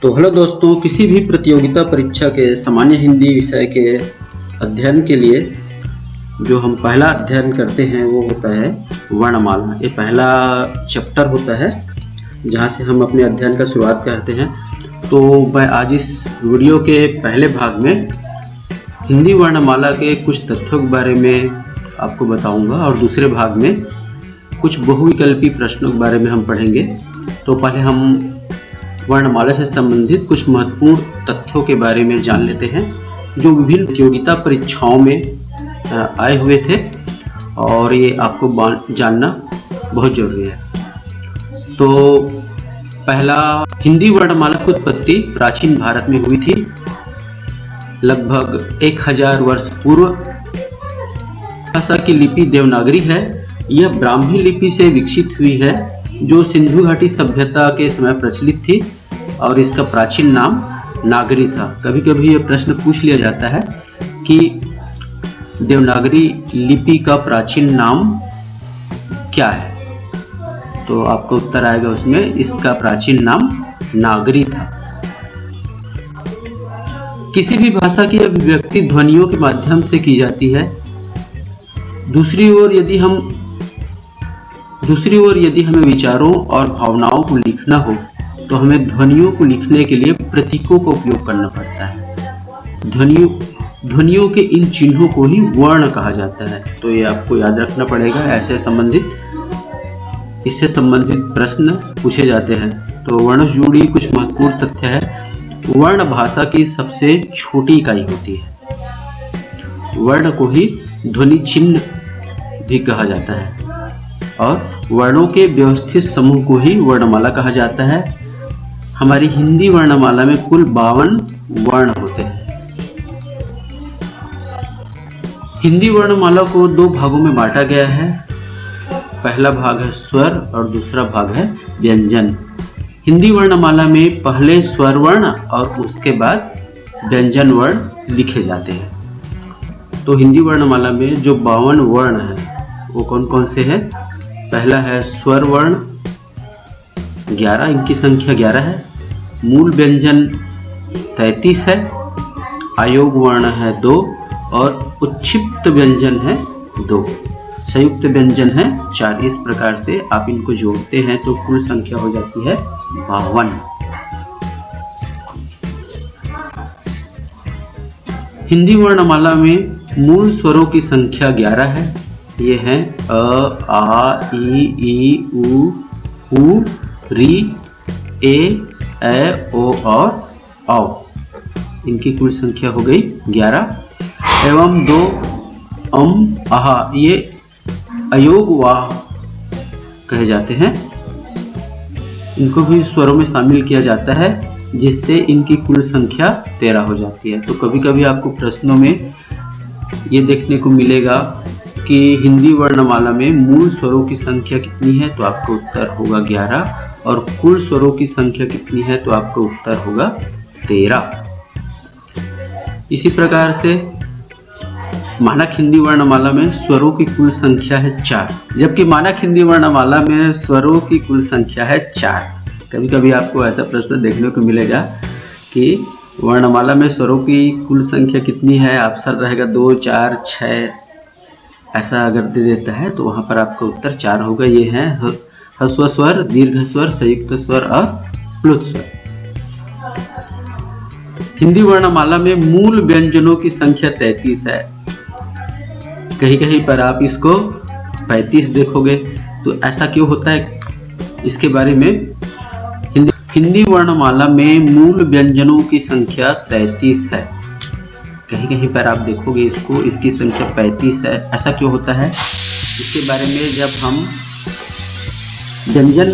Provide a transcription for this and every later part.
तो हेलो दोस्तों, किसी भी प्रतियोगिता परीक्षा के सामान्य हिंदी विषय के अध्ययन के लिए जो हम पहला अध्ययन करते हैं वो होता है वर्णमाला। ये पहला चैप्टर होता है जहाँ से हम अपने अध्ययन का शुरुआत करते हैं। तो मैं आज इस वीडियो के पहले भाग में हिंदी वर्णमाला के कुछ तथ्यों के बारे में आपको बताऊंगा और दूसरे भाग में कुछ बहुविकल्पी प्रश्नों के बारे में हम पढ़ेंगे। तो पहले हम वर्णमाला से संबंधित कुछ महत्वपूर्ण तथ्यों के बारे में जान लेते हैं जो विभिन्न प्रतियोगिता परीक्षाओं में आए हुए थे और ये आपको जानना बहुत जरूरी है। तो पहला, हिंदी वर्णमाला की उत्पत्ति प्राचीन भारत में हुई थी। लगभग 1000 वर्ष पूर्व भाषा की लिपि देवनागरी है। यह ब्राह्मी लिपि से विकसित हुई है जो सिंधु घाटी सभ्यता के समय प्रचलित थी और इसका प्राचीन नाम नागरी था। कभी कभी यह प्रश्न पूछ लिया जाता है कि देवनागरी लिपि का प्राचीन नाम क्या है, तो आपका उत्तर आएगा उसमें इसका प्राचीन नाम नागरी था। किसी भी भाषा की अभिव्यक्ति ध्वनियों के माध्यम से की जाती है। दूसरी ओर यदि हमें विचारों और भावनाओं को लिखना हो तो हमें ध्वनियों को लिखने के लिए प्रतीकों का उपयोग करना पड़ता है। ध्वनियों के इन चिन्हों को ही वर्ण कहा जाता है। तो ये आपको याद रखना पड़ेगा। इससे संबंधित प्रश्न पूछे जाते हैं। तो वर्ण से जुड़ी कुछ महत्वपूर्ण तथ्य है। वर्ण भाषा की सबसे छोटी इकाई होती है। वर्ण को ही ध्वनि चिन्ह भी कहा जाता है और वर्णों के व्यवस्थित समूह को ही वर्णमाला कहा जाता है। हमारी हिंदी वर्णमाला में कुल 52 वर्ण होते हैं। हिंदी वर्णमाला को 2 भागों में बांटा गया है। पहला भाग है स्वर और दूसरा भाग है व्यंजन। हिंदी वर्णमाला में पहले स्वर वर्ण और उसके बाद व्यंजन वर्ण लिखे जाते हैं। तो हिंदी वर्णमाला में जो 52 वर्ण है वो कौन कौन से हैं? पहला है स्वर वर्ण 11, इनकी संख्या 11 है। मूल व्यंजन 33 है। आयोग वर्ण है 2 और उच्छिष्ट व्यंजन है 2। संयुक्त व्यंजन है 4। इस प्रकार से आप इनको जोड़ते हैं तो कुल संख्या हो जाती है 52। हिंदी वर्णमाला में मूल स्वरों की संख्या 11 है। ये हैं अ, आ, ई, उ, री, ए, ओ और औ। इनकी कुल संख्या हो गई 11 एवं 2 आहा, ये अयोग वाह कहे जाते हैं। इनको भी स्वरों में शामिल किया जाता है जिससे इनकी कुल संख्या 13 हो जाती है। तो कभी कभी आपको प्रश्नों में ये देखने को मिलेगा कि हिंदी वर्णमाला में मूल स्वरों की संख्या कितनी है, तो आपका उत्तर होगा 11 और कुल स्वरों की संख्या कितनी है तो आपका उत्तर होगा 13। इसी प्रकार से मानक हिंदी वर्णमाला में स्वरों की कुल संख्या है 4, जबकि मानक हिंदी वर्णमाला में स्वरों की कुल संख्या है 4। कभी कभी आपको ऐसा प्रश्न देखने को मिलेगा कि वर्णमाला में स्वरों की कुल संख्या कितनी है, ऑप्शन रहेगा 2, 4, 6। ऐसा अगर दे देता है तो वहाँ पर आपका उत्तर 4 होगा। ये है ह्रस्व स्वर, दीर्घ स्वर, संयुक्त स्वर और प्लुत स्वर। हिंदी वर्णमाला में मूल व्यंजनों की संख्या 33 है। कहीं कहीं पर आप इसको 35 देखोगे, तो ऐसा क्यों होता है इसके बारे में। हिंदी वर्णमाला में मूल व्यंजनों की संख्या 33 है। कहीं कहीं पर आप देखोगे इसकी संख्या 35 है। ऐसा क्यों होता है इसके बारे में जब हम व्यंजन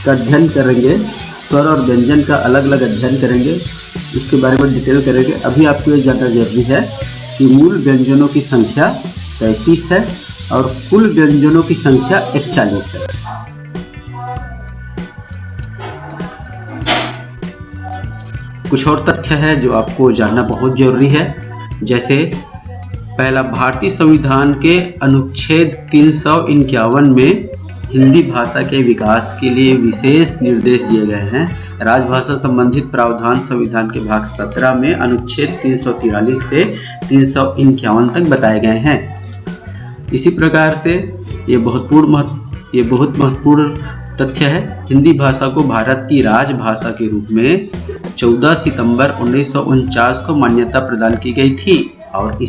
का अध्ययन करेंगे, स्वर और व्यंजन का अलग अलग अध्ययन करेंगे, इसके बारे में डिटेल करेंगे। अभी आपको ये जानना जरूरी है कि मूल व्यंजनों की संख्या 33 है और कुल व्यंजनों की संख्या 41 है। कुछ और तथ्य है जो आपको जानना बहुत जरूरी है। जैसे पहला, भारतीय संविधान के अनुच्छेद 351 में हिंदी भाषा के विकास के लिए विशेष निर्देश दिए गए हैं। राजभाषा संबंधित प्रावधान संविधान के भाग 17 में अनुच्छेद 343 से 351 तक बताए गए हैं। इसी प्रकार से ये बहुत महत्वपूर्ण तथ्य है। हिंदी भाषा को भारत की राजभाषा के रूप में 14 सितंबर 1949 को मान्यता प्रदान की गई थी और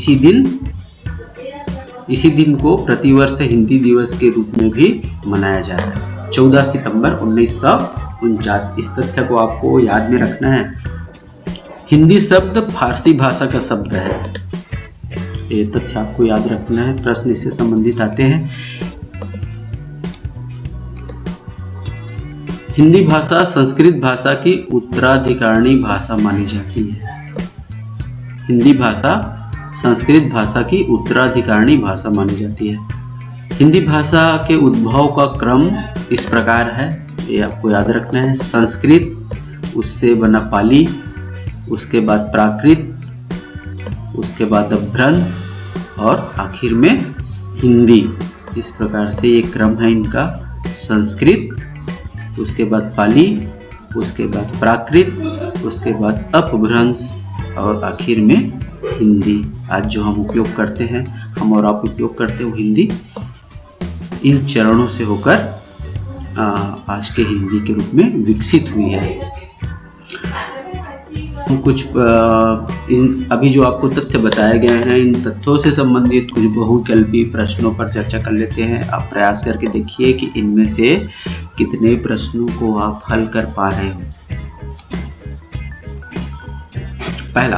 इसी दिन को प्रतिवर्ष हिंदी दिवस के रूप में भी मनाया जा रहा है। 14 सितंबर 1949। इस तथ्य को आपको याद में रखना है। हिंदी शब्द फारसी भाषा का शब्द है, ये तथ्य आपको याद रखना है। प्रश्न इससे संबंधित आते हैं। हिंदी भाषा संस्कृत भाषा की उत्तराधिकारिणी भाषा मानी जाती है। हिंदी भाषा संस्कृत भाषा की उत्तराधिकारिणी भाषा मानी जाती है। हिंदी भाषा के उद्भव का क्रम इस प्रकार है, ये आपको याद रखना है। संस्कृत, उससे बना पाली, उसके बाद प्राकृत, उसके बाद अपभ्रंश और आखिर में हिंदी। इस प्रकार से ये क्रम है इनका। संस्कृत, उसके बाद पाली, उसके बाद प्राकृत, उसके बाद अपभ्रंश और आखिर में हिंदी। आज जो हम उपयोग करते हैं, हम और आप उपयोग करते हैं वो हिंदी इन चरणों से होकर आज के हिंदी के रूप में विकसित हुई है। कुछ अभी जो आपको तथ्य बताए गए हैं, इन तथ्यों से संबंधित कुछ बहुकल्पी प्रश्नों पर चर्चा कर लेते हैं। आप प्रयास करके देखिए कि इनमें से कितने प्रश्नों को आप हल कर पा रहे हो। पहला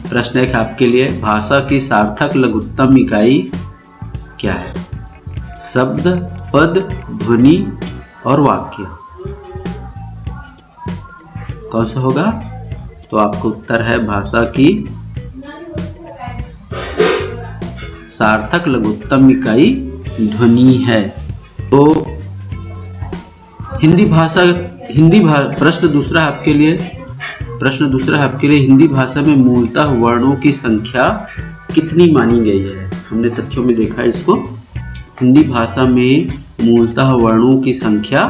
प्रश्न है आपके लिए, भाषा की सार्थक लघुत्तम इकाई क्या है? शब्द, पद, ध्वनि और वाक्य। कौन सा होगा? तो आपको उत्तर है भाषा की सार्थक लघुत्तम इकाई ध्वनि है। तो प्रश्न दूसरा आपके लिए हिंदी भाषा में मूलतः वर्णों की संख्या कितनी मानी गई है? हमने तथ्यों में देखा इसको। हिंदी भाषा में मूलतः वर्णों की संख्या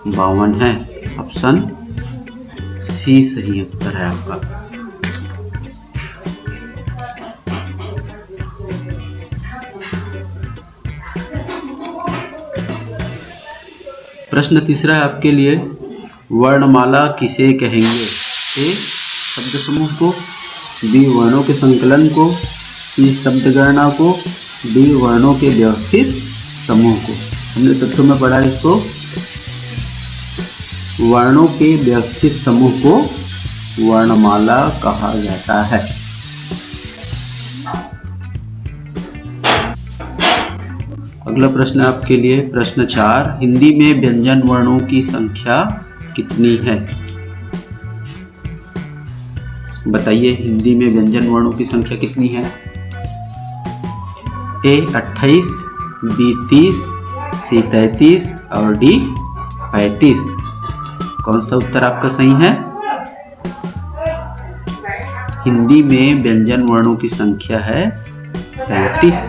52 है। ऑप्शन सी सही उत्तर है आपका। प्रश्न तीसरा है आपके लिए, वर्णमाला किसे कहेंगे? ए, शब्द समूह को, बी, वर्णों के संकलन को, सी, शब्दगणना को, डी, वर्णों के व्यवस्थित समूह को। हमने तथ्यों में पढ़ा इसको। वर्णों के व्यवस्थित समूह को वर्णमाला कहा जाता है। अगला प्रश्न आपके लिए, प्रश्न 4, हिंदी में व्यंजन वर्णों की संख्या कितनी है? बताइए, हिंदी में व्यंजन वर्णों की संख्या कितनी है? ए 28, बी 30, सी 33 और डी 35। कौन सा उत्तर आपका सही है? हिंदी में व्यंजन वर्णों की संख्या है 33।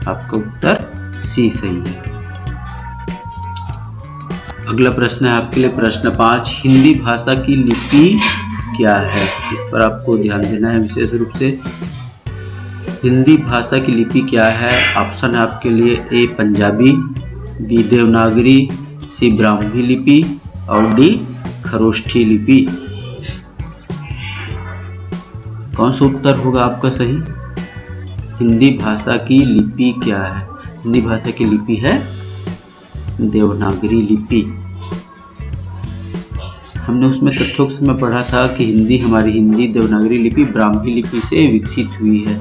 आपका उत्तर सी सही है। अगला प्रश्न है आपके लिए, प्रश्न 5, हिंदी भाषा की लिपि क्या है? इस पर आपको ध्यान देना है विशेष रूप से। हिंदी भाषा की लिपि क्या है? ऑप्शन है आपके लिए, ए पंजाबी, बी देवनागरी, सी ब्राह्मी लिपि और डी खरोष्ठी लिपि। कौन सा उत्तर होगा आपका सही? हिंदी भाषा की लिपि क्या है? हिंदी भाषा की लिपि है देवनागरी लिपि। हमने उसमें तथ्यों में पढ़ा था कि हमारी हिंदी देवनागरी लिपि ब्राह्मी लिपि से विकसित हुई है।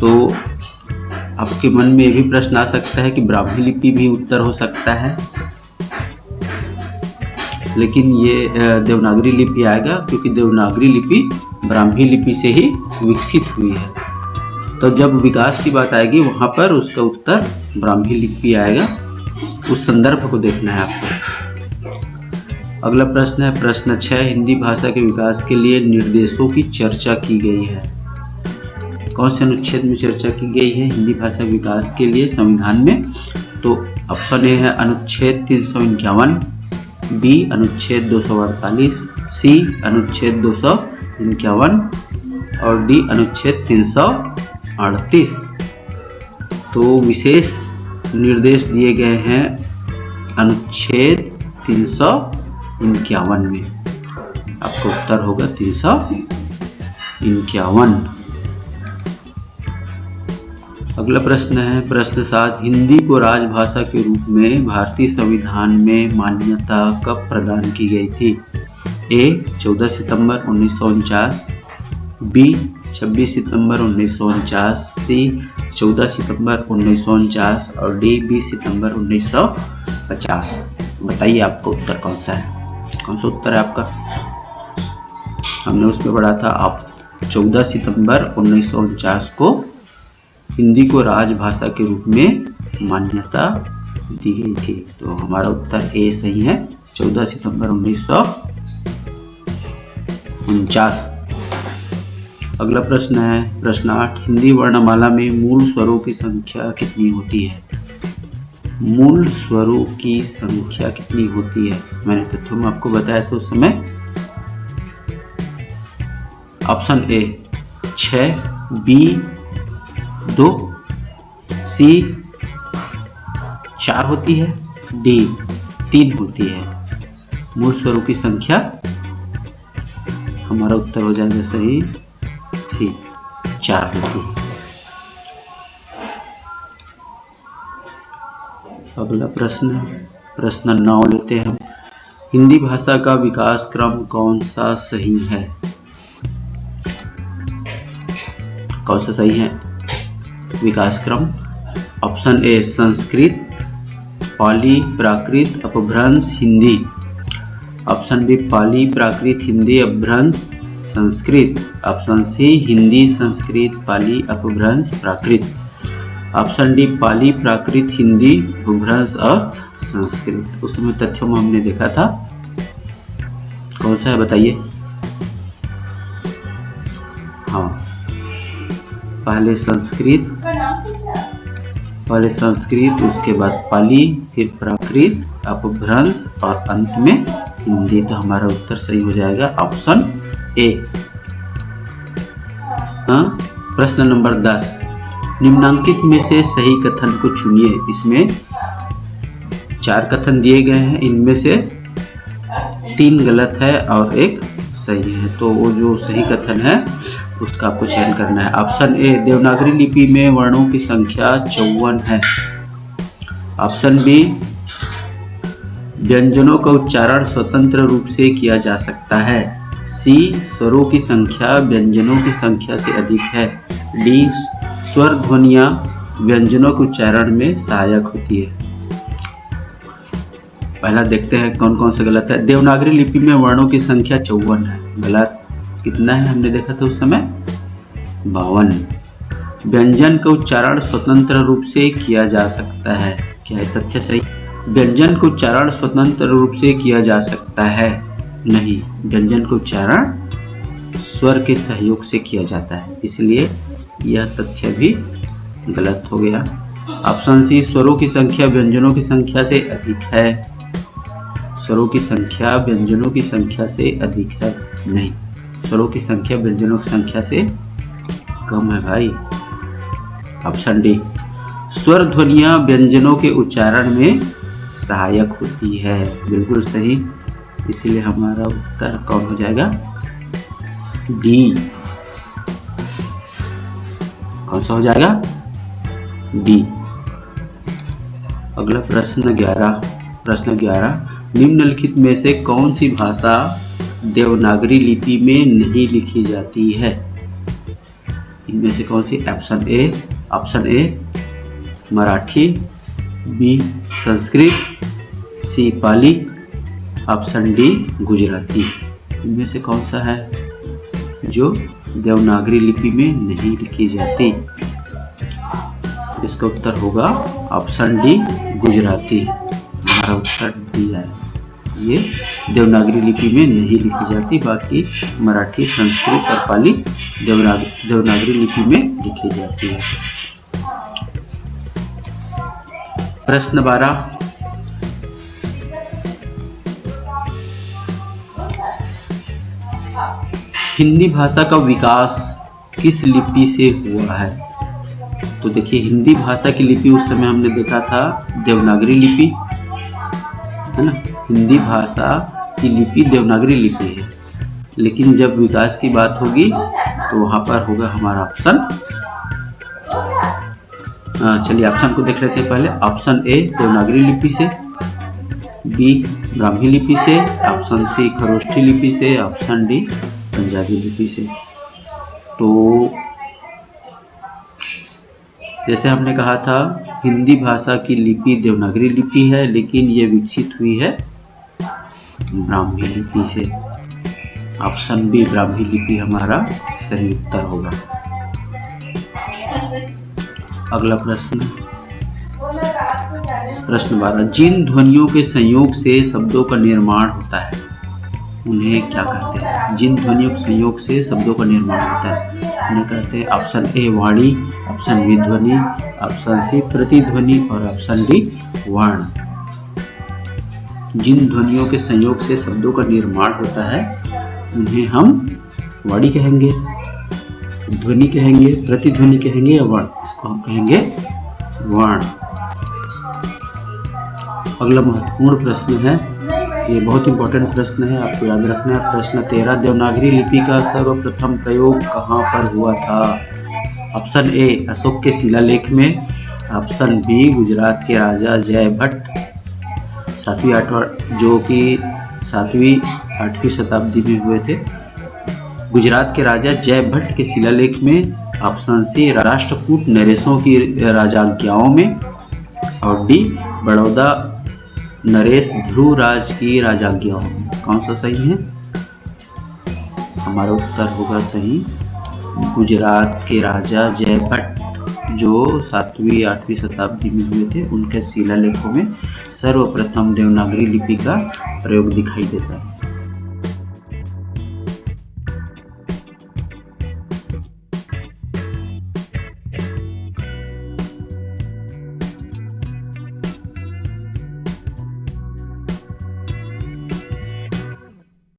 तो आपके मन में ये भी प्रश्न आ सकता है कि ब्राह्मी लिपि भी उत्तर हो सकता है, लेकिन ये देवनागरी लिपि आएगा क्योंकि देवनागरी लिपि ब्राह्मी लिपि से ही विकसित हुई है। तो जब विकास की बात आएगी वहाँ पर उसका उत्तर ब्राह्मी लिपि आएगा। उस संदर्भ को देखना है आपको। अगला प्रश्न है प्रश्न 6, हिंदी भाषा के विकास के लिए निर्देशों की चर्चा की गई है। कौन से अनुच्छेद में चर्चा की गई है हिंदी भाषा विकास के लिए संविधान में? तो ऑप्शन ए है अनुच्छेद 351, बी अनुच्छेद 248, सी अनुच्छेद 251 और डी अनुच्छेद 338। तो विशेष निर्देश दिए गए हैं अनुच्छेद 351 में। आपका उत्तर होगा 351। अगला प्रश्न है प्रश्न 7, हिंदी को राजभाषा के रूप में भारतीय संविधान में मान्यता कब प्रदान की गई थी? ए 14 सितंबर 1949, बी 26 सितंबर 1949, सी 14 सितंबर 1949 और डी 20 सितंबर 1950। बताइए आपका उत्तर कौन सा है? कौन सा उत्तर है आपका? हमने उसमें पढ़ा था आप 14 सितंबर 1949 को हिंदी को राजभाषा के रूप में मान्यता दी गई थी। तो हमारा उत्तर ए सही है, 14 सितंबर 1949। अगला प्रश्न है प्रश्न 8, हिंदी वर्णमाला में मूल स्वरों की संख्या कितनी होती है? मूल स्वरों की संख्या कितनी होती है? मैंने तथ्यों में आपको बताया था उस समय। ऑप्शन ए 6, बी 2, सी 4 होती है, डी 3 होती है। मूल स्वरों की संख्या हमारा उत्तर हो जाएगा सही सी 4 होती है। अगला प्रश्न 9 लेते हैं हम। हिंदी भाषा का विकास क्रम कौन सा सही है? कौन सा सही है विकास क्रम? ऑप्शन ए संस्कृत, पाली, प्राकृत, अपभ्रंश, हिंदी। ऑप्शन बी पाली, प्राकृत, हिंदी, अपभ्रंश, संस्कृत। ऑप्शन सी हिंदी, संस्कृत, पाली, अपभ्रंश, प्राकृत। ऑप्शन डी पाली, प्राकृत, हिंदी, अपभ्रंश और संस्कृत। उस समय तथ्यों में हमने देखा था कौन सा है बताइए? हाँ, पहले संस्कृत, उसके बाद पाली, फिर प्राकृत, अपभ्रंश और अंत में हिंदी। तो हमारा उत्तर सही हो जाएगा ऑप्शन ए। प्रश्न नंबर 10, निम्नांकित में से सही कथन को चुनिए। इसमें 4 कथन दिए गए हैं, इनमें से 3 गलत है और 1 सही है। तो वो जो सही कथन है उसका आपको चयन करना है। ऑप्शन ए देवनागरी लिपि में वर्णों की संख्या 54 है। ऑप्शन बी व्यंजनों का उच्चारण स्वतंत्र रूप से किया जा सकता है। सी स्वरों की संख्या व्यंजनों की संख्या से अधिक है। डी स्वर ध्वनियां व्यंजनों के उच्चारण में सहायक होती है। पहला देखते हैं कौन कौन सा गलत है। देवनागरी लिपि में वर्णों की संख्या 54 है, गलत। कितना है हमने देखा था उस समय? 52। व्यंजन का उच्चारण स्वतंत्र रूप से किया जा सकता है। क्या है तथ्य सही? व्यंजन का उच्चारण स्वतंत्र रूप से किया जा सकता है नहीं, व्यंजन का उच्चारण स्वर के सहयोग से किया जाता है, इसलिए यह तथ्य भी गलत हो गया। ऑप्शन सी स्वरों की संख्या व्यंजनों की संख्या से अधिक है। स्वरों की संख्या व्यंजनों की संख्या से अधिक है नहीं, स्वरों की संख्या व्यंजनों की संख्या से कम है भाई। ऑप्शन डी स्वर ध्वनियां व्यंजनों के उच्चारण में सहायक होती है, बिल्कुल सही। इसलिए हमारा उत्तर कौन हो जाएगा? डी। कौन सा हो जाएगा? डी। अगला प्रश्न 11 निम्नलिखित में से कौन सी भाषा देवनागरी लिपि में नहीं लिखी जाती है? इनमें से कौन सी? Option A Marathi, B Sanskrit, C Pali, option D Gujarati. इनमें से कौन सा है जो देवनागरी लिपि में नहीं लिखी जाती? इसका उत्तर होगा ऑप्शन डी गुजराती। हमारा उत्तर डी है ये देवनागरी लिपि में नहीं लिखी जाती, बाकी मराठी, संस्कृत और पाली देवनागरी लिपि में लिखी जाती है। प्रश्न 12, हिंदी भाषा का विकास किस लिपि से हुआ है? तो देखिए, हिंदी भाषा की लिपि उस समय हमने देखा था देवनागरी लिपि, है ना। हिंदी भाषा की लिपि देवनागरी लिपि है, लेकिन जब विकास की बात होगी तो वहाँ पर होगा हमारा ऑप्शन, चलिए ऑप्शन को देख लेते हैं पहले। ऑप्शन ए देवनागरी लिपि से, बी ब्राह्मी लिपि से, ऑप्शन सी खरोष्ठी लिपि से, ऑप्शन डी पंजाबी लिपि से। तो जैसे हमने कहा था हिंदी भाषा की लिपि देवनागरी लिपि है, लेकिन ये विकसित हुई है ब्राह्मी लिपि से। ऑप्शन बी ब्राह्मी लिपि हमारा सही उत्तर होगा। अगला प्रश्न, प्रश्न 12, जिन ध्वनियों के संयोग से शब्दों का निर्माण होता है उन्हें क्या कहते हैं? जिन ध्वनियों के संयोग से शब्दों का निर्माण होता है उन्हें कहते हैं ऑप्शन ए वाणी, ऑप्शन बी ध्वनि, ऑप्शन सी प्रतिध्वनि और ऑप्शन डी वर्ण। जिन ध्वनियों के संयोग से शब्दों का निर्माण होता है उन्हें हम वाणी कहेंगे, ध्वनि कहेंगे, प्रतिध्वनि कहेंगे या वर्ण? इसको हम कहेंगे वर्ण। अगला महत्वपूर्ण प्रश्न है, ये बहुत इंपॉर्टेंट प्रश्न है, आपको याद रखना है। प्रश्न 13, देवनागरी लिपि का सर्वप्रथम प्रयोग कहाँ पर हुआ था? ऑप्शन ए अशोक के शिलालेख में, ऑप्शन बी गुजरात के राजा जय भट्ट 7वीं-8वीं शताब्दी में हुए थे, गुजरात के राजा जय भट्ट के शिलालेख में, ऑप्शन सी राष्ट्रकूट नरेशों की राजाज्ञाओं में, और डी बड़ौदा नरेश ध्रुवराज की राजाज्ञाओं में। कौन सा सही है? हमारा उत्तर होगा सही गुजरात के राजा जय भट्ट जो 7वीं-8वीं शताब्दी में हुए थे, उनके शिलालेखों में सर्वप्रथम देवनागरी लिपि का प्रयोग दिखाई देता है।